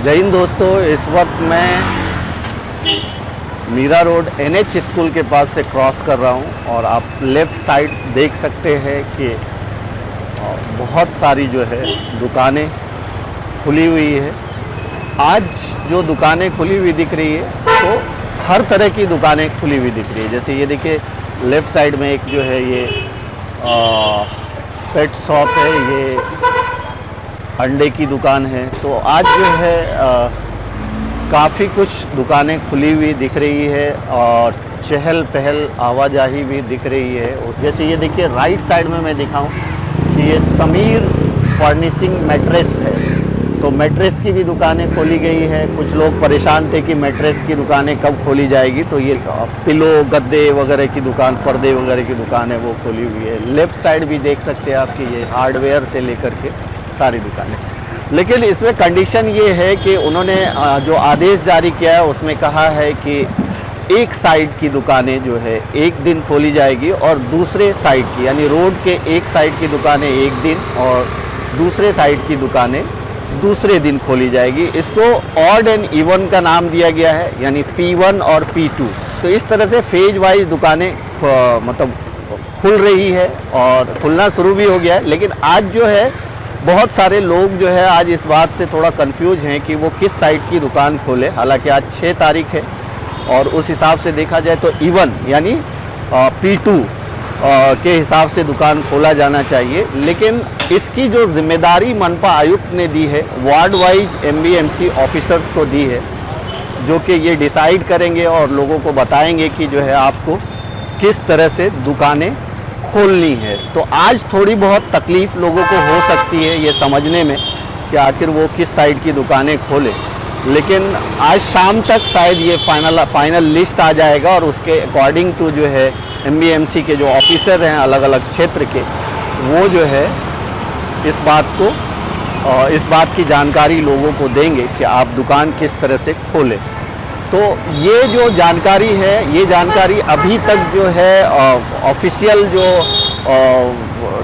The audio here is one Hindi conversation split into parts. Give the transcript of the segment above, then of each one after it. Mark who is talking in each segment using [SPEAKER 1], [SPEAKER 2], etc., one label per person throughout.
[SPEAKER 1] जय हिंद दोस्तों। इस वक्त मैं मीरा रोड NH स्कूल के पास से क्रॉस कर रहा हूं और आप लेफ़्ट साइड देख सकते हैं कि बहुत सारी जो है दुकानें खुली हुई है। आज जो दुकानें खुली हुई दिख रही है तो हर तरह की दुकानें खुली हुई दिख रही है। जैसे ये देखिए लेफ़्ट साइड में एक जो है ये पेट शॉप है, ये अंडे की दुकान है। तो आज जो है काफ़ी कुछ दुकानें खुली हुई दिख रही है और चहल पहल आवाजाही भी दिख रही है। जैसे ये देखिए राइट साइड में मैं दिखाऊं कि ये समीर फर्निशिंग मैट्रेस है, तो मैट्रेस की भी दुकानें खोली गई है। कुछ लोग परेशान थे कि मैट्रेस की दुकानें कब खोली जाएगी, तो ये पिलो गद्दे वगैरह की दुकान, पर्दे वगैरह की दुकान है, वो खोली हुई है। लेफ़्ट साइड भी देख सकते हैं आप कि ये हार्डवेयर से लेकर के सारी दुकानें। लेकिन इसमें कंडीशन ये है कि उन्होंने जो आदेश जारी किया है उसमें कहा है कि एक साइड की दुकानें जो है एक दिन खोली जाएगी और दूसरे साइड की यानी रोड के एक साइड की दुकानें एक दिन और दूसरे साइड की दुकानें दूसरे दिन खोली जाएगी। इसको ऑड एंड इवन का नाम दिया गया है, यानी P1 और P2। तो इस तरह से फेज वाइज दुकानें मतलब खुल रही है और खुलना शुरू भी हो गया है। लेकिन आज जो है बहुत सारे लोग जो है आज इस बात से थोड़ा कंफ्यूज हैं कि वो किस साइड की दुकान खोले। हालांकि आज 6 तारीख है और उस हिसाब से देखा जाए तो इवन यानी P2 के हिसाब से दुकान खोला जाना चाहिए। लेकिन इसकी जो जिम्मेदारी मनपा आयुक्त ने दी है वार्ड वाइज MBMC ऑफिसर्स को दी है, जो कि ये डिसाइड करेंगे और लोगों को बताएंगे कि जो है आपको किस तरह से दुकानें खोलनी है। तो आज थोड़ी बहुत तकलीफ़ लोगों को हो सकती है ये समझने में कि आखिर वो किस साइड की दुकानें खोले, लेकिन आज शाम तक शायद ये फाइनल लिस्ट आ जाएगा और उसके अकॉर्डिंग टू जो है MBMC के जो ऑफिसर हैं अलग अलग क्षेत्र के, वो जो है इस बात की जानकारी लोगों को देंगे कि आप दुकान किस तरह से खोलें। तो ये जो जानकारी है, ये जानकारी अभी तक जो है ऑफिशियल जो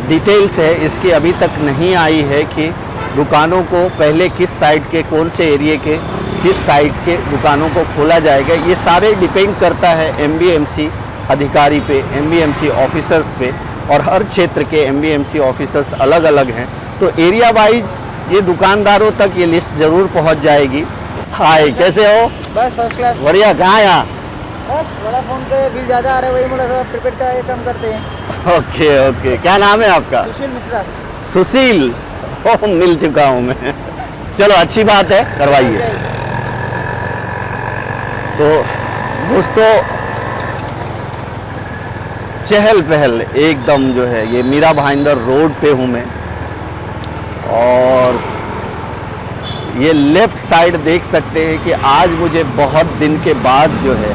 [SPEAKER 1] डिटेल्स है इसकी अभी तक नहीं आई है कि दुकानों को पहले किस साइड के, कौन से एरिए के किस साइड के दुकानों को खोला जाएगा। ये सारे डिपेंड करता है MBMC अधिकारी पे, MBMC ऑफिसर्स पे, और हर क्षेत्र के MBMC ऑफिसर्स अलग अलग हैं। तो एरिया वाइज ये दुकानदारों तक ये लिस्ट ज़रूर पहुंच जाएगी। हाय, कैसे हो?
[SPEAKER 2] बस फर्स्ट क्लास।
[SPEAKER 1] बढ़िया। कहाँ यहाँ?
[SPEAKER 2] बस बड़ा फोन पे बिल ज़्यादा आ रहा है, वही मोड़ा सा प्रीपेड का ये कम करते हैं।
[SPEAKER 1] ओके। क्या नाम है आपका?
[SPEAKER 2] सुशील मिश्रा।
[SPEAKER 1] सुशील। ओह, मिल चुका हूँ मैं। चलो अच्छी बात है, करवाइए। तो दोस्तों चहल पहल एकदम जो है ये मीरा भाईंदर रोड पे हूँ मैं, और ये लेफ़्ट साइड देख सकते हैं कि आज मुझे बहुत दिन के बाद जो है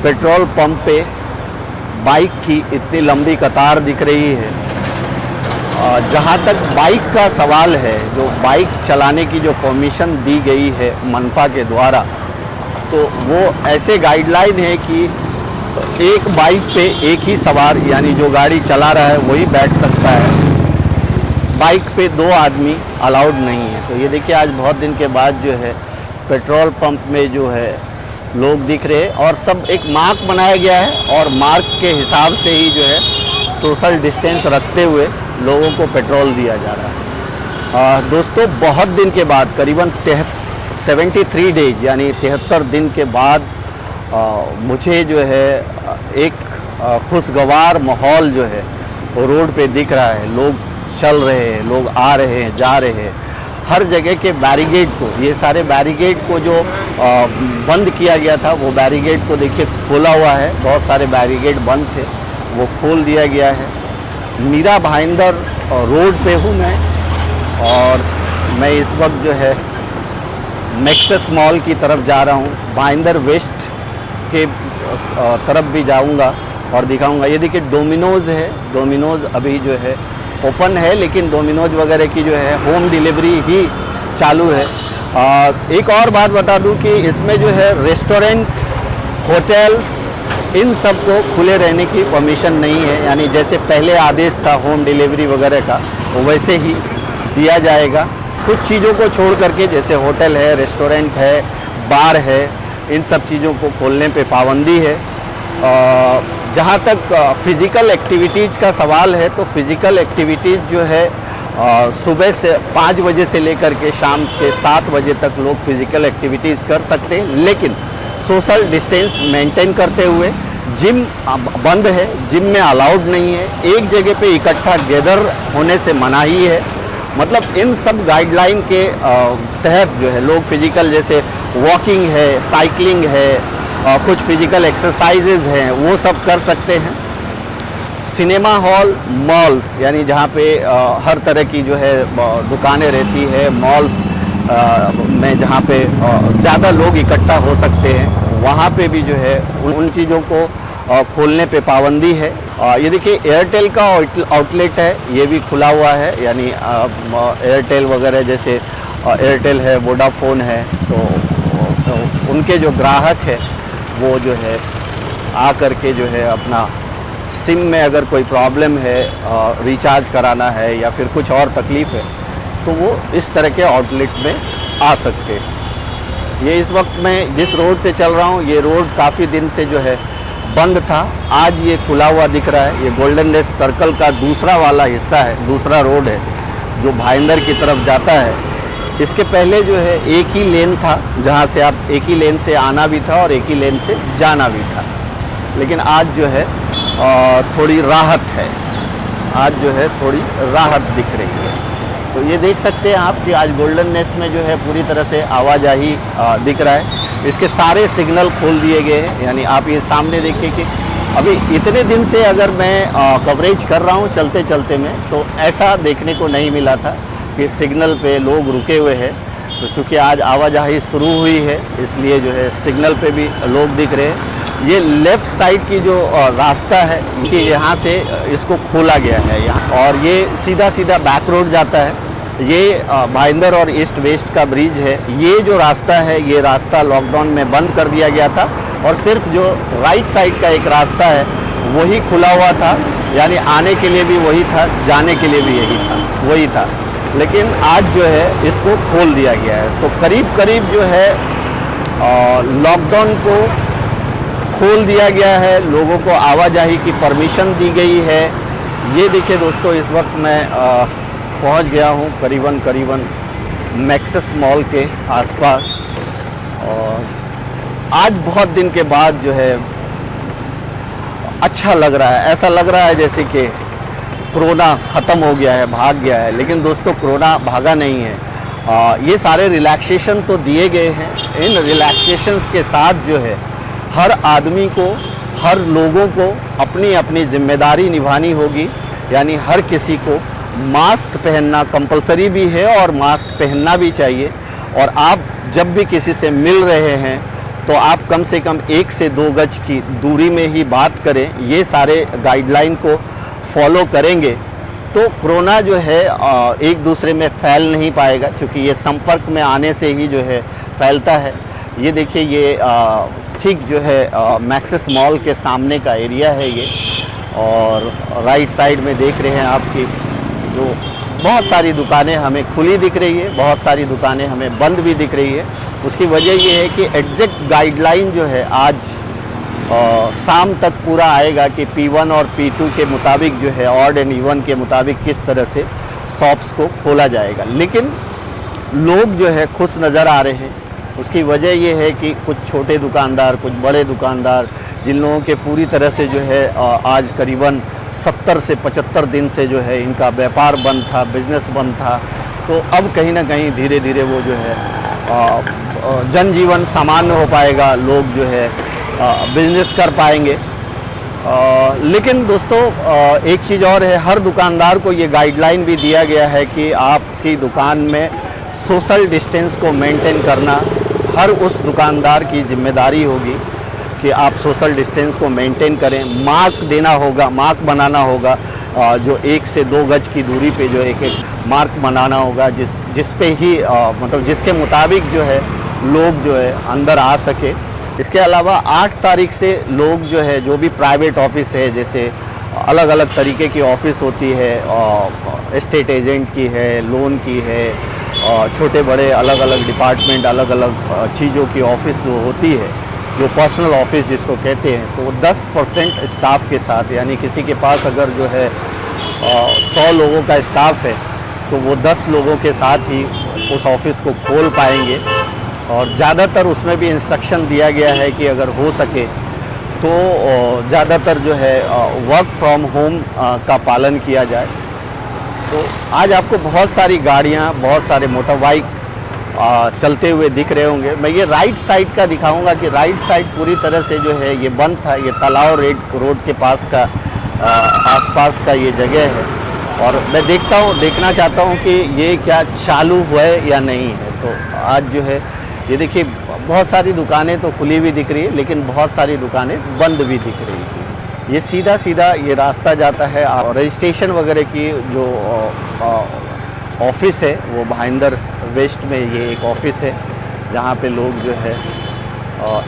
[SPEAKER 1] पेट्रोल पंप पे बाइक की इतनी लंबी कतार दिख रही है। जहाँ तक बाइक का सवाल है, जो बाइक चलाने की जो परमिशन दी गई है मनपा के द्वारा, तो वो ऐसे गाइडलाइन है कि एक बाइक पे एक ही सवार यानी जो गाड़ी चला रहा है वही बैठ सकता है, बाइक पे 2 आदमी अलाउड नहीं है। तो ये देखिए आज बहुत दिन के बाद जो है पेट्रोल पंप में जो है लोग दिख रहे हैं और सब एक मार्क बनाया गया है और मार्क के हिसाब से ही जो है सोशल डिस्टेंस रखते हुए लोगों को पेट्रोल दिया जा रहा है। दोस्तों बहुत दिन के बाद, करीबन 73 डेज यानी 73 दिन के बाद मुझे जो है एक खुशगवार माहौल जो है वो रोड पे दिख रहा है। लोग चल रहे हैं, लोग आ रहे हैं, जा रहे हैं। हर जगह के बैरिकेड को, ये सारे बैरिकेड को जो बंद किया गया था वो बैरिकेड को देखिए खोला हुआ है। बहुत सारे बैरिकेड बंद थे, वो खोल दिया गया है। मीरा भाईंदर रोड पे हूँ मैं, और मैं इस वक्त जो है मैक्सेस मॉल की तरफ जा रहा हूँ। भाईंदर वेस्ट के तरफ भी जाऊँगा और दिखाऊँगा। ये देखिए डोमिनोज़ है, डोमिनोज़ अभी जो है ओपन है, लेकिन डोमिनोज वगैरह की जो है होम डिलीवरी ही चालू है। एक और बात बता दूं कि इसमें जो है रेस्टोरेंट, होटल्स, इन सब को खुले रहने की परमिशन नहीं है। यानी जैसे पहले आदेश था होम डिलीवरी वगैरह का, वो वैसे ही दिया जाएगा। कुछ चीज़ों को छोड़ करके, जैसे होटल है, रेस्टोरेंट है, बार है, इन सब चीज़ों को खोलने पे पाबंदी है। जहाँ तक फ़िज़िकल एक्टिविटीज़ का सवाल है, तो फ़िज़िकल एक्टिविटीज़ जो है सुबह से 5 बजे से लेकर के शाम के 7 बजे तक लोग फ़िज़िकल एक्टिविटीज़ कर सकते हैं, लेकिन सोशल डिस्टेंस मेंटेन करते हुए। जिम बंद है, जिम में अलाउड नहीं है, एक जगह पे इकट्ठा गैदर होने से मनाही है। मतलब इन सब गाइडलाइन के तहत जो है लोग फिजिकल, जैसे वॉकिंग है, साइकिलिंग है, कुछ फिजिकल एक्सरसाइजेज हैं, वो सब कर सकते हैं। सिनेमा हॉल, मॉल्स, यानी जहाँ पे हर तरह की जो है दुकानें रहती है, मॉल्स में जहाँ पे ज़्यादा लोग इकट्ठा हो सकते हैं, वहाँ पे भी जो है उन चीज़ों को खोलने पे पाबंदी है। ये देखिए एयरटेल का आउटलेट है, ये भी खुला हुआ है, यानी एयरटेल वगैरह, जैसे एयरटेल है, वोडाफोन है, तो उनके जो ग्राहक है वो जो है आ करके जो है अपना सिम में अगर कोई प्रॉब्लम है, रिचार्ज कराना है या फिर कुछ और तकलीफ़ है, तो वो इस तरह के आउटलेट में आ सकते हैं। ये इस वक्त मैं जिस रोड से चल रहा हूँ, ये रोड काफ़ी दिन से जो है बंद था, आज ये खुला हुआ दिख रहा है। ये गोल्डन लेस सर्कल का दूसरा वाला हिस्सा है, दूसरा रोड है जो भाईंदर की तरफ जाता है। इसके पहले जो है एक ही लेन था, जहाँ से आप एक ही लेन से आना भी था और एक ही लेन से जाना भी था, लेकिन आज जो है थोड़ी राहत है, आज जो है थोड़ी राहत दिख रही है। तो ये देख सकते हैं आप कि आज गोल्डन नेस्ट में जो है पूरी तरह से आवाजाही दिख रहा है। इसके सारे सिग्नल खोल दिए गए हैं, यानी आप ये सामने देखिए कि अभी इतने दिन से अगर मैं कवरेज कर रहा हूँ चलते चलते में, तो ऐसा देखने को नहीं मिला था कि सिग्नल पे लोग रुके हुए हैं। तो चूँकि आज आवाजाही शुरू हुई है, इसलिए जो है सिग्नल पे भी लोग दिख रहे हैं। ये लेफ़्ट साइड की जो रास्ता है कि यहाँ से इसको खोला गया है यहाँ, और ये सीधा सीधा बैक रोड जाता है। ये भाईंदर और ईस्ट वेस्ट का ब्रिज है। ये जो रास्ता है, ये रास्ता लॉकडाउन में बंद कर दिया गया था, और सिर्फ जो राइट साइड का एक रास्ता है वही खुला हुआ था, यानी आने के लिए भी वही था, जाने के लिए भी यही था, वही था। लेकिन आज जो है इसको खोल दिया गया है। तो करीब करीब जो है लॉकडाउन को खोल दिया गया है, लोगों को आवाजाही की परमिशन दी गई है। ये देखिए दोस्तों, इस वक्त मैं पहुंच गया हूं करीबन मैक्सिस मॉल के आसपास, और आज बहुत दिन के बाद जो है अच्छा लग रहा है। ऐसा लग रहा है जैसे कि कोरोना ख़त्म हो गया है, भाग गया है, लेकिन दोस्तों कोरोना भागा नहीं है। ये सारे रिलैक्सेशन तो दिए गए हैं, इन रिलैक्सेशंस के साथ जो है हर आदमी को, हर लोगों को अपनी अपनी जिम्मेदारी निभानी होगी, यानी हर किसी को मास्क पहनना कंपलसरी भी है और मास्क पहनना भी चाहिए। और आप जब भी किसी से मिल रहे हैं तो आप कम से कम 1 से 2 गज की दूरी में ही बात करें। ये सारे गाइडलाइन को फॉलो करेंगे तो कोरोना जो है एक दूसरे में फैल नहीं पाएगा, क्योंकि ये संपर्क में आने से ही जो है फैलता है। ये देखिए, ये ठीक जो है मैक्सिस मॉल के सामने का एरिया है ये, और राइट साइड में देख रहे हैं आपकी जो बहुत सारी दुकानें हमें खुली दिख रही है, बहुत सारी दुकानें हमें बंद भी दिख रही है। उसकी वजह ये है कि एग्जैक्ट गाइडलाइन जो है आज शाम तक पूरा आएगा कि P1 और P2 के मुताबिक जो है, ऑड एंड इवन के मुताबिक किस तरह से शॉप्स को खोला जाएगा। लेकिन लोग जो है खुश नज़र आ रहे हैं। उसकी वजह ये है कि कुछ छोटे दुकानदार, कुछ बड़े दुकानदार, जिन लोगों के पूरी तरह से जो है आज करीबन 70 से 75 दिन से जो है इनका व्यापार बंद था, बिजनेस बंद था, तो अब कहीं ना कहीं धीरे धीरे वो जो है जनजीवन सामान्य हो पाएगा, लोग जो है बिजनेस कर पाएंगे। लेकिन दोस्तों एक चीज़ और है, हर दुकानदार को ये गाइडलाइन भी दिया गया है कि आपकी दुकान में सोशल डिस्टेंस को मेंटेन करना हर उस दुकानदार की जिम्मेदारी होगी कि आप सोशल डिस्टेंस को मेंटेन करें। मार्क देना होगा, मार्क बनाना होगा, जो 1 से 2 गज की दूरी पे जो एक मार्क बनाना होगा, जिस पे ही मतलब जिसके मुताबिक जो है लोग जो है अंदर आ सके। इसके अलावा 8 तारीख से लोग जो है, जो भी प्राइवेट ऑफिस है, जैसे अलग अलग तरीके की ऑफिस होती है, एस्टेट एजेंट की है, लोन की है, छोटे बड़े अलग अलग डिपार्टमेंट, अलग अलग चीज़ों की ऑफिस जो होती है, जो पर्सनल ऑफिस जिसको कहते हैं, तो वो 10% स्टाफ के साथ, यानी किसी के पास अगर जो है 100 लोगों का स्टाफ है तो वो 10 लोगों के साथ ही उस ऑफिस को खोल पाएंगे। और ज़्यादातर उसमें भी इंस्ट्रक्शन दिया गया है कि अगर हो सके तो ज़्यादातर जो है वर्क फ्रॉम होम का पालन किया जाए। तो आज आपको बहुत सारी गाड़ियाँ, बहुत सारे मोटर बाइक चलते हुए दिख रहे होंगे। मैं ये राइट साइड का दिखाऊंगा कि राइट साइड पूरी तरह से जो है ये बंद था। ये तालाब रोड के पास का आसपास का ये जगह है, और मैं देखना चाहता हूँ कि ये क्या चालू हुआ है या नहीं है। तो आज जो है ये देखिए बहुत सारी दुकानें तो खुली हुई दिख रही है, लेकिन बहुत सारी दुकानें बंद भी दिख रही थी। ये सीधा ये रास्ता जाता है और रजिस्ट्रेशन वगैरह की जो ऑफिस है वो भाईंदर वेस्ट में ये एक ऑफिस है, जहाँ पे लोग जो है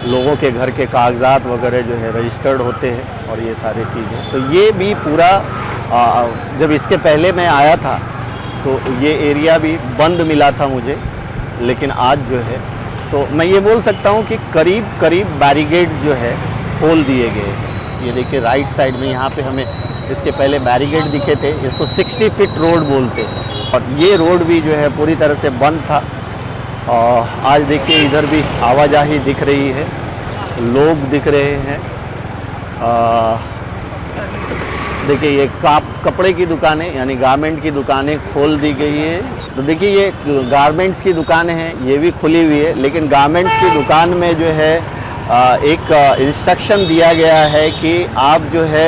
[SPEAKER 1] लोगों के घर के कागजात वगैरह जो है रजिस्टर्ड होते हैं और ये सारी चीज़ें। तो ये भी पूरा जब इसके पहले मैं आया था तो ये एरिया भी बंद मिला था मुझे, लेकिन आज जो है तो मैं ये बोल सकता हूँ कि करीब बैरिकेड जो है खोल दिए गए हैं। ये देखिए राइट साइड में यहाँ पे हमें इसके पहले बैरिकेड दिखे थे, इसको 60 फीट रोड बोलते हैं, और ये रोड भी जो है पूरी तरह से बंद था। और आज देखिए इधर भी आवाजाही दिख रही है, लोग दिख रहे हैं। देखिए ये कपड़े की दुकानें यानी गारमेंट की दुकानें खोल दी गई है। तो देखिए ये गारमेंट्स की दुकानें हैं, ये भी खुली हुई है, लेकिन गारमेंट्स की दुकान में जो है एक इंस्ट्रक्शन दिया गया है कि आप जो है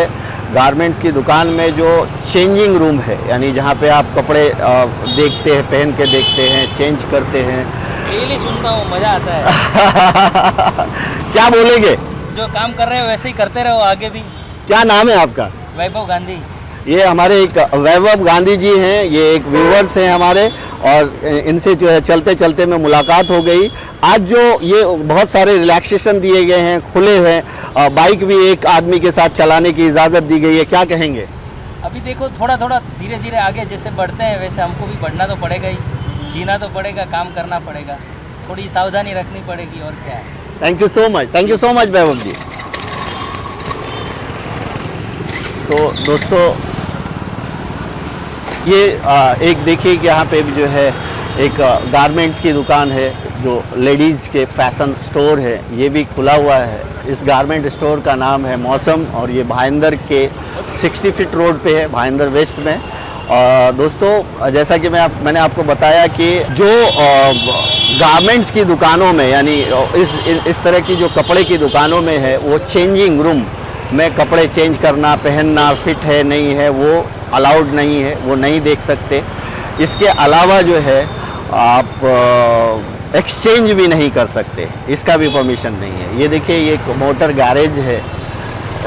[SPEAKER 1] गारमेंट्स की दुकान में जो चेंजिंग रूम है, यानी जहाँ पे आप कपड़े देखते हैं, पहन के देखते हैं, चेंज करते हैं।
[SPEAKER 2] डेली सुनता हूँ, मज़ा आता है।
[SPEAKER 1] क्या बोलेंगे?
[SPEAKER 2] जो काम कर रहे हो वैसे ही करते रहो आगे भी।
[SPEAKER 1] क्या नाम है आपका?
[SPEAKER 2] वैभव गांधी।
[SPEAKER 1] ये हमारे एक वैभव गांधी जी हैं, ये एक व्यूवर्स हैं हमारे, और इनसे जो है चलते चलते में मुलाकात हो गई। आज जो ये बहुत सारे रिलैक्सेशन दिए गए हैं, खुले हैं, बाइक भी एक आदमी के साथ चलाने की इजाज़त दी गई है, क्या कहेंगे?
[SPEAKER 2] अभी देखो थोड़ा धीरे धीरे आगे जैसे बढ़ते हैं वैसे हमको भी बढ़ना तो पड़ेगा ही, जीना तो पड़ेगा, काम करना पड़ेगा, थोड़ी सावधानी रखनी पड़ेगी, और क्या है।
[SPEAKER 1] थैंक यू सो मच वैभव जी। तो दोस्तों ये एक देखिए कि यहाँ पे भी जो है एक गारमेंट्स की दुकान है, जो लेडीज़ के फैशन स्टोर है, ये भी खुला हुआ है। इस गारमेंट स्टोर का नाम है मौसम, और ये भाईंदर के 60 फीट रोड पे है, भाईंदर वेस्ट में। और दोस्तों जैसा कि मैंने आपको बताया कि जो गारमेंट्स की दुकानों में, यानी इस तरह की जो कपड़े की दुकानों में है, वो चेंजिंग रूम में कपड़े चेंज करना, पहनना, फिट है नहीं है, वो अलाउड नहीं है, वो नहीं देख सकते। इसके अलावा जो है आप एक्सचेंज भी नहीं कर सकते, इसका भी परमिशन नहीं है। ये देखिए ये एक मोटर गैरेज है,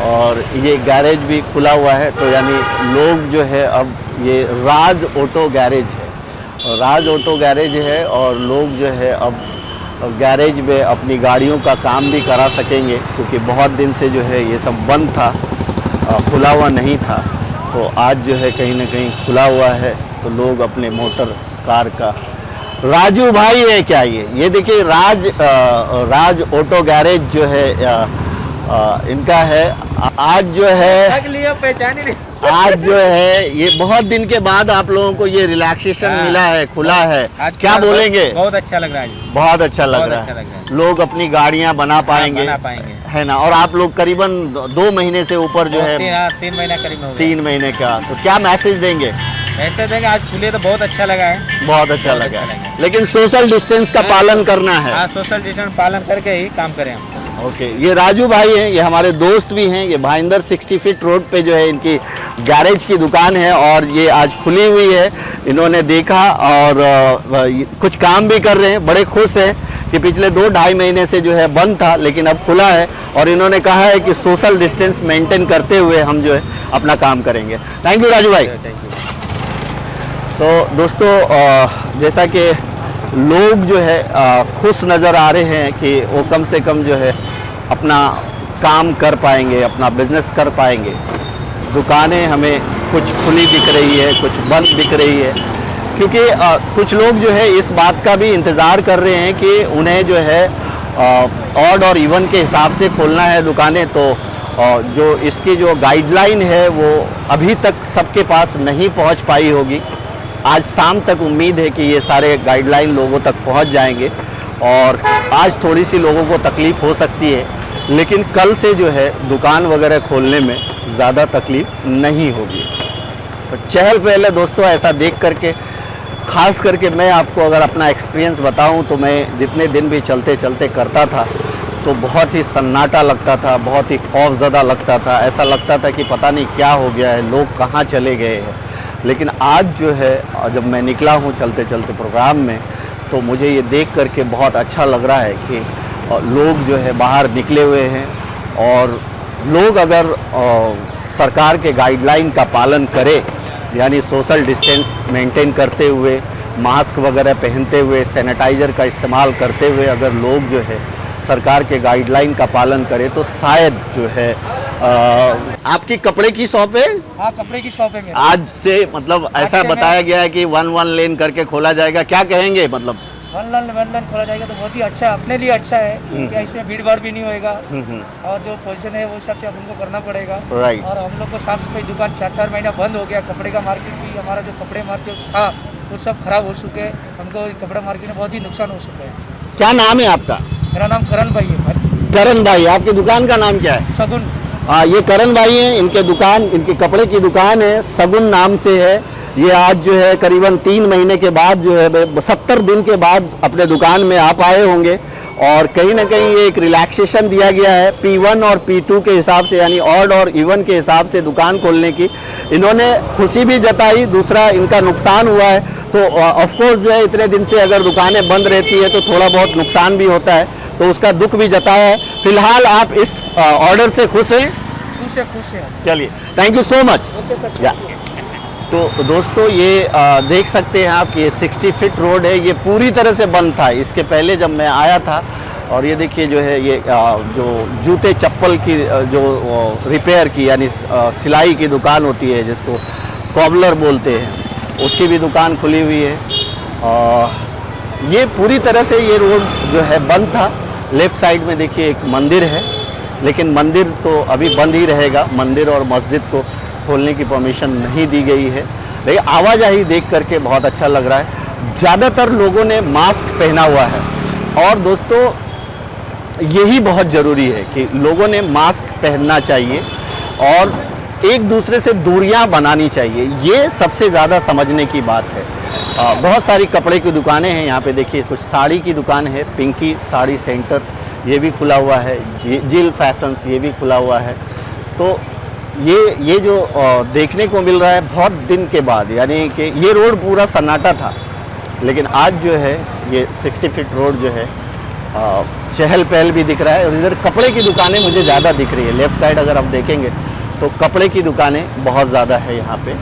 [SPEAKER 1] और ये गैरेज भी खुला हुआ है। तो यानी लोग जो है अब ये राज ऑटो गैरेज है, और राज ऑटो गैरेज है, और लोग जो है अब गैरेज में अपनी गाड़ियों का काम भी करा सकेंगे, क्योंकि बहुत दिन से जो है ये सब बंद था, खुला हुआ नहीं था। तो आज जो है कहीं ना कहीं खुला हुआ है, तो लोग अपने मोटर कार का। राजू भाई है क्या ये देखिए राज ऑटो गैरेज जो है इनका है। आज जो है
[SPEAKER 2] पहचान ही नहीं।
[SPEAKER 1] आज जो है ये बहुत दिन के बाद आप लोगों को ये रिलैक्सेशन मिला है, खुला है, क्या बोलेंगे?
[SPEAKER 2] बहुत अच्छा लग रहा है,
[SPEAKER 1] बहुत अच्छा लग रहा है। लोग अपनी गाड़ियां बना पाएंगे, है ना। और आप लोग करीबन 2 महीने से ऊपर जो है
[SPEAKER 2] 3 महीना करीब हो गया।
[SPEAKER 1] 3 महीने का, तो क्या मैसेज देंगे?
[SPEAKER 2] ऐसे देंगे, आज खुले तो बहुत अच्छा लगा है,
[SPEAKER 1] बहुत अच्छा लगा है, लेकिन सोशल डिस्टेंस का पालन करना है।
[SPEAKER 2] हाँ, सोशल डिस्टेंस पालन करके ही काम करें हम।
[SPEAKER 1] ओके, ये राजू भाई हैं, ये हमारे दोस्त भी हैं। ये भाईंदर 60 फीट रोड पे जो है इनकी गैरेज की दुकान है, और ये आज खुली हुई है। इन्होंने देखा और कुछ काम भी कर रहे हैं, बड़े खुश हैं कि पिछले 2-2.5 महीने से जो है बंद था, लेकिन अब खुला है। और इन्होंने कहा है कि सोशल डिस्टेंस मेंटेन करते हुए हम जो है अपना काम करेंगे। थैंक यू राजू भाई। तो दोस्तों जैसा कि लोग जो है खुश नज़र आ रहे हैं कि वो कम से कम जो है अपना काम कर पाएंगे, अपना बिजनेस कर पाएंगे। दुकानें हमें कुछ खुली दिख रही है, कुछ बंद दिख रही है, क्योंकि कुछ लोग जो है इस बात का भी इंतज़ार कर रहे हैं कि उन्हें जो है ऑड और इवन के हिसाब से खोलना है दुकानें, तो जो इसकी जो गाइडलाइन है वो अभी तक सबके पास नहीं पहुंच पाई होगी। आज शाम तक उम्मीद है कि ये सारे गाइडलाइन लोगों तक पहुंच जाएंगे और आज थोड़ी सी लोगों को तकलीफ़ हो सकती है, लेकिन कल से जो है दुकान वगैरह खोलने में ज़्यादा तकलीफ़ नहीं होगी। तो चहल पहल है दोस्तों, ऐसा देख करके, ख़ास करके मैं आपको अगर अपना एक्सपीरियंस बताऊं तो मैं जितने दिन भी चलते चलते करता था तो बहुत ही सन्नाटा लगता था, बहुत ही खौफज़दा लगता था, ऐसा लगता था कि पता नहीं क्या हो गया है, लोग कहाँ चले गए हैं। लेकिन आज जो है जब मैं निकला हूँ चलते चलते प्रोग्राम में, तो मुझे ये देख करके बहुत अच्छा लग रहा है कि लोग जो है बाहर निकले हुए हैं और लोग अगर सरकार के गाइडलाइन का पालन करें, यानी सोशल डिस्टेंस मेंटेन करते हुए, मास्क वगैरह पहनते हुए, सैनिटाइज़र का इस्तेमाल करते हुए अगर लोग जो है सरकार के गाइडलाइन का पालन करें तो शायद जो है आपकी कपड़े की शॉप है?
[SPEAKER 3] हाँ, कपड़े की शॉप है मेरी।
[SPEAKER 1] आज से मतलब ऐसा बताया गया है कि वन लेन करके खोला जाएगा, क्या कहेंगे? मतलब
[SPEAKER 3] वन लाइन खोला जाएगा तो बहुत ही अच्छा, अपने लिए अच्छा है कि इसमें भीड़ भाड़ भी नहीं होएगा और जो पोजीशन है वो हिसाब से हमको करना पड़ेगा।
[SPEAKER 1] राइट।
[SPEAKER 3] और हम लोग को साफ सफाई, दुकान 4 महीना बंद हो गया, कपड़े का मार्केट भी, हमारा जो कपड़े मार्केट था वो सब खराब हो चुके हैं, हमको कपड़ा मार्केट में बहुत ही नुकसान हो चुका है।
[SPEAKER 1] क्या नाम है आपका?
[SPEAKER 3] मेरा नाम करण भाई है।
[SPEAKER 1] करण भाई, आपकी दुकान का नाम क्या है?
[SPEAKER 3] सगुन।
[SPEAKER 1] ये करण भाई हैं, इनके दुकान, इनके कपड़े की दुकान है, सगुन नाम से है। ये आज जो है करीबन 3 महीने के बाद जो है 70 दिन के बाद अपने दुकान में आप आए होंगे और कहीं ना कहीं ये एक रिलैक्सेशन दिया गया है P1 और P2 के हिसाब से, यानी ऑड और इवन के हिसाब से दुकान खोलने की। इन्होंने खुशी भी जताई, दूसरा इनका नुकसान हुआ है, तो ऑफकोर्स जो है इतने दिन से अगर दुकानें बंद रहती है तो थोड़ा बहुत नुकसान भी होता है, तो उसका दुख भी जताया है। फिलहाल आप इस ऑर्डर से खुश हैं?
[SPEAKER 3] खुश है।
[SPEAKER 1] चलिए, thank you so much.
[SPEAKER 3] Okay sir.
[SPEAKER 1] या तो दोस्तों ये देख सकते हैं आप कि ये 60 फीट रोड है, ये पूरी तरह से बंद था इसके पहले जब मैं आया था। और ये देखिए जो है ये जो जूते चप्पल की जो रिपेयर की यानी सिलाई की दुकान होती है जिसको कॉबलर बोलते हैं, उसकी भी दुकान खुली हुई है। ये पूरी तरह से ये रोड जो है बंद था। लेफ़्ट साइड में देखिए एक मंदिर है, लेकिन मंदिर तो अभी बंद ही रहेगा, मंदिर और मस्जिद को खोलने की परमिशन नहीं दी गई है। लेकिन आवाजाही देख करके बहुत अच्छा लग रहा है। ज़्यादातर लोगों ने मास्क पहना हुआ है और दोस्तों यही बहुत ज़रूरी है कि लोगों ने मास्क पहनना चाहिए और एक दूसरे से दूरियां बनानी चाहिए, ये सबसे ज़्यादा समझने की बात है। बहुत सारी कपड़े की दुकानें हैं यहाँ पे, देखिए कुछ साड़ी की दुकान है, पिंकी साड़ी सेंटर ये भी खुला हुआ है, ये जिल फैशंस ये भी खुला हुआ है। तो ये जो देखने को मिल रहा है बहुत दिन के बाद, यानी कि ये रोड पूरा सन्नाटा था, लेकिन आज जो है ये 60 फीट रोड जो है चहल पहल भी दिख रहा है। और इधर कपड़े की दुकानें मुझे ज़्यादा दिख रही है। लेफ़्ट साइड अगर आप देखेंगे तो कपड़े की दुकानें बहुत ज़्यादा है यहाँ पे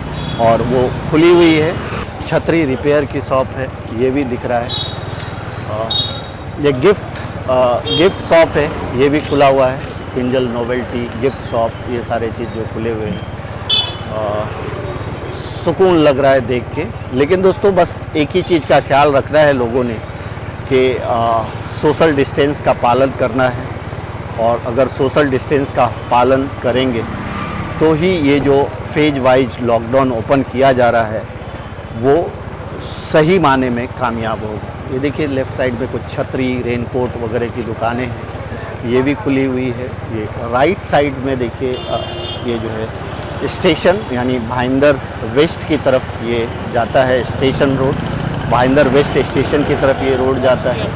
[SPEAKER 1] और वो खुली हुई है। छतरी रिपेयर की शॉप है, ये भी दिख रहा है। ये गिफ्ट शॉप है, ये भी खुला हुआ है। किंजल नोवेल्टी गिफ्ट शॉप, ये सारे चीज़ जो खुले हुए हैं, सुकून लग रहा है देख के। लेकिन दोस्तों बस एक ही चीज़ का ख्याल रखना है लोगों ने कि सोशल डिस्टेंस का पालन करना है, और अगर सोशल डिस्टेंस का पालन करेंगे तो ही ये जो फेज वाइज लॉकडाउन ओपन किया जा रहा है वो सही माने में कामयाब होगा। ये देखिए लेफ़्ट साइड में कुछ छतरी, रेनकोट वगैरह की दुकानें हैं, ये भी खुली हुई है। ये राइट साइड में देखिए ये जो है स्टेशन यानी भाईंदर वेस्ट की तरफ ये जाता है, station road Bhayandar waste station की तरफ ये रोड जाता है।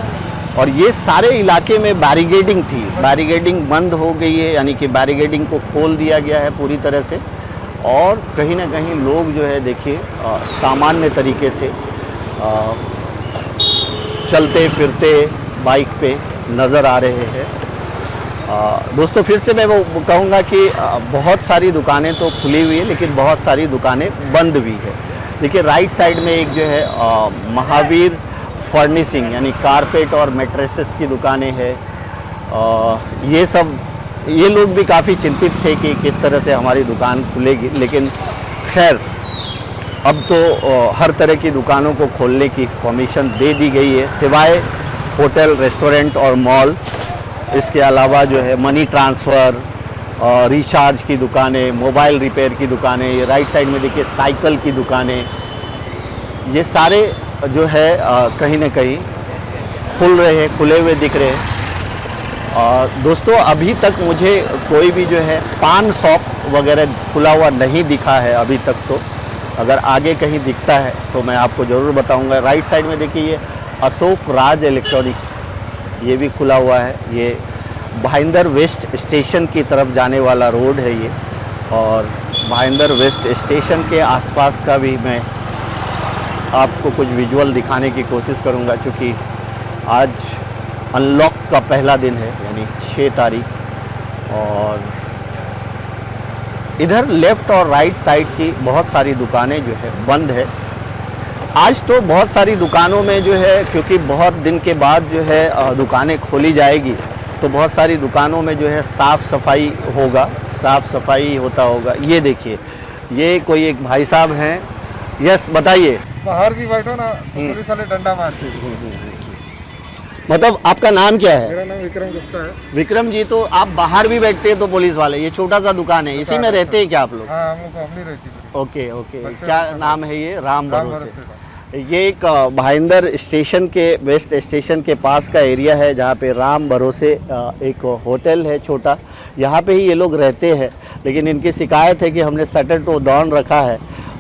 [SPEAKER 1] और ये सारे इलाके में बैरिकेडिंग थी, बैरिकेडिंग बंद हो गई है, यानी कि बैरिकेडिंग को खोल दिया गया है पूरी तरह से। और कहीं ना कहीं लोग जो है देखिए सामान्य तरीके से चलते फिरते बाइक पे नज़र आ रहे हैं। दोस्तों फिर से मैं वो कहूँगा कि बहुत सारी दुकानें तो खुली हुई है, लेकिन बहुत सारी दुकानें बंद भी है। देखिए राइट साइड में एक जो है महावीर फर्निशिंग यानी कारपेट और मैट्रेसेस की दुकानें हैं। ये लोग भी काफ़ी चिंतित थे कि किस तरह से हमारी दुकान खुलेगी, लेकिन खैर अब तो हर तरह की दुकानों को खोलने की परमिशन दे दी गई है, सिवाय होटल, रेस्टोरेंट और मॉल। इसके अलावा जो है मनी ट्रांसफ़र, रिचार्ज की दुकानें, मोबाइल रिपेयर की दुकानें, ये राइट साइड में देखिए साइकिल की दुकानें, ये सारे जो है कहीं ना कहीं खुल रहे हैं, खुले हुए दिख रहे हैं। और दोस्तों अभी तक मुझे कोई भी जो है पान शॉप वगैरह खुला हुआ नहीं दिखा है अभी तक। तो अगर आगे कहीं दिखता है तो मैं आपको ज़रूर बताऊंगा। राइट साइड में देखिए ये अशोक राज इलेक्ट्रॉनिक, ये भी खुला हुआ है। ये भाईंदर वेस्ट स्टेशन की तरफ जाने वाला रोड है ये, और भाईंदर वेस्ट स्टेशन के आसपास का भी मैं आपको कुछ विजुअल दिखाने की कोशिश करूंगा, क्योंकि आज अनलॉक का पहला दिन है, यानी 6 तारीख। और इधर लेफ़्ट और राइट साइड की बहुत सारी दुकानें जो है बंद है। आज तो बहुत सारी दुकानों में जो है, क्योंकि बहुत दिन के बाद जो है दुकानें खोली जाएगी, तो बहुत सारी दुकानों में जो है साफ़ सफाई होगा, साफ़ सफाई होता होगा। ये देखिए, ये कोई एक भाई साहब हैं। यस, बताइए।
[SPEAKER 4] बाहर भी बैठो ना, पुलिस वाले डंडा मारते हैं।
[SPEAKER 1] मतलब आपका नाम क्या है?
[SPEAKER 4] मेरा नाम विक्रम गुप्ता है।
[SPEAKER 1] विक्रम जी, तो आप बाहर भी बैठते हैं तो पुलिस वाले, ये छोटा सा दुकान है, इसी में रहते हैं क्या आप लोग?
[SPEAKER 4] हाँ, हम लोग फैमिली रहती है।
[SPEAKER 1] ओके ओके,
[SPEAKER 4] बच्चे
[SPEAKER 1] क्या
[SPEAKER 4] रहते हैं।
[SPEAKER 1] नाम है ये? राम
[SPEAKER 4] राम
[SPEAKER 1] भरोसे।
[SPEAKER 4] भरोसे का।
[SPEAKER 1] ये एक भाईंदर स्टेशन के, वेस्ट स्टेशन के पास का एरिया है, जहाँ पे राम भरोसे एक होटल है छोटा, यहाँ पे ही ये लोग रहते हैं। लेकिन इनकी शिकायत है कि हमने शटर को डाउन रखा है,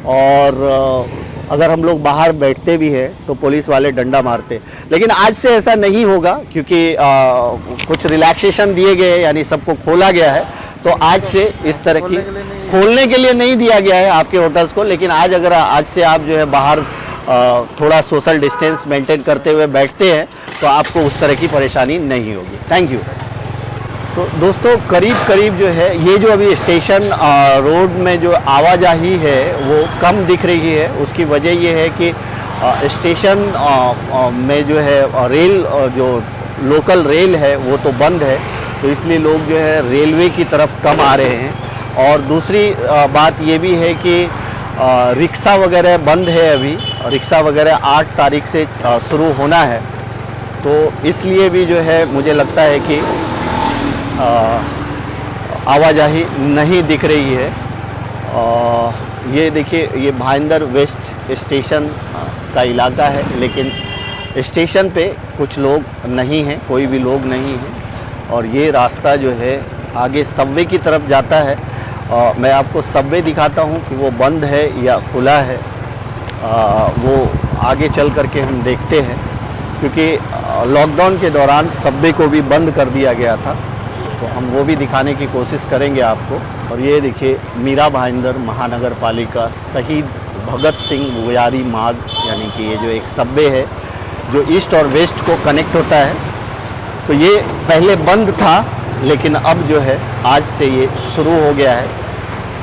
[SPEAKER 1] और अगर हम लोग बाहर बैठते भी हैं तो पुलिस वाले डंडा मारते। लेकिन आज से ऐसा नहीं होगा, क्योंकि कुछ रिलैक्सेशन दिए गए, यानी सबको खोला गया है। तो आज से इस तरह की खोलने के लिए नहीं दिया गया है आपके होटल्स को। लेकिन आज अगर आज से आप जो है बाहर थोड़ा सोशल डिस्टेंस मेंटेन करते हुए बैठते हैं तो आपको उस तरह की परेशानी नहीं होगी। Thank you. तो दोस्तों करीब करीब जो है ये जो अभी स्टेशन रोड में जो आवाजाही है वो कम दिख रही है। उसकी वजह ये है कि स्टेशन में जो है रेल, जो लोकल रेल है वो तो बंद है, तो इसलिए लोग जो है रेलवे की तरफ कम आ रहे हैं। और दूसरी बात ये भी है कि रिक्शा वगैरह बंद है अभी, रिक्शा वगैरह 8 तारीख से शुरू होना है, तो इसलिए भी जो है मुझे लगता है कि आवाजाही नहीं दिख रही है। ये देखिए, ये भाईंदर वेस्ट स्टेशन का इलाका है, लेकिन स्टेशन पे कुछ लोग नहीं हैं, कोई भी लोग नहीं हैं। और ये रास्ता जो है आगे सबवे की तरफ जाता है। मैं आपको सबवे दिखाता हूँ कि वो बंद है या खुला है, वो आगे चल करके हम देखते हैं, क्योंकि लॉकडाउन के दौरान सबवे को भी बंद कर दिया गया था, तो हम वो भी दिखाने की कोशिश करेंगे आपको। और ये देखिए, मीरा भाईंदर महानगर पालिका शहीद भगत सिंह बुयारी मार्ग, यानी कि ये जो एक सबवे है जो ईस्ट और वेस्ट को कनेक्ट होता है, तो ये पहले बंद था, लेकिन अब जो है आज से ये शुरू हो गया है।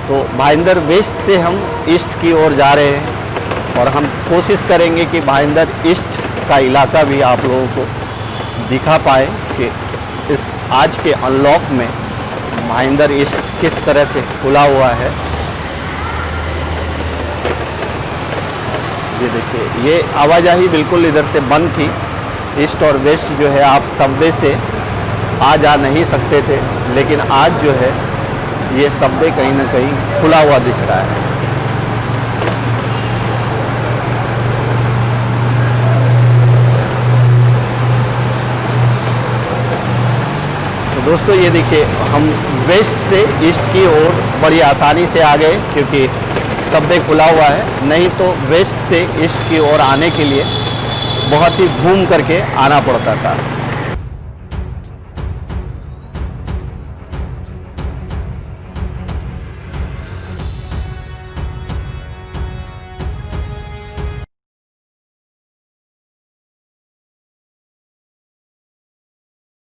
[SPEAKER 1] तो भाईंदर वेस्ट से हम ईस्ट की ओर जा रहे हैं, और हम कोशिश करेंगे कि भाईंदर ईस्ट का इलाका भी आप लोगों को दिखा पाए कि इस आज के अनलॉक में भाईंदर ईस्ट किस तरह से खुला हुआ है। ये देखिए, ये आवाजाही बिल्कुल इधर से बंद थी। ईस्ट और वेस्ट जो है आप सबवे से आ जा नहीं सकते थे, लेकिन आज जो है ये सबवे कहीं ना कहीं खुला हुआ दिख रहा है। तो दोस्तों ये देखिए, हम वेस्ट से ईस्ट की ओर बड़ी आसानी से आ गए, क्योंकि सबवे खुला हुआ है। नहीं तो वेस्ट से ईस्ट की ओर आने के लिए बहुत ही घूम करके आना पड़ता था।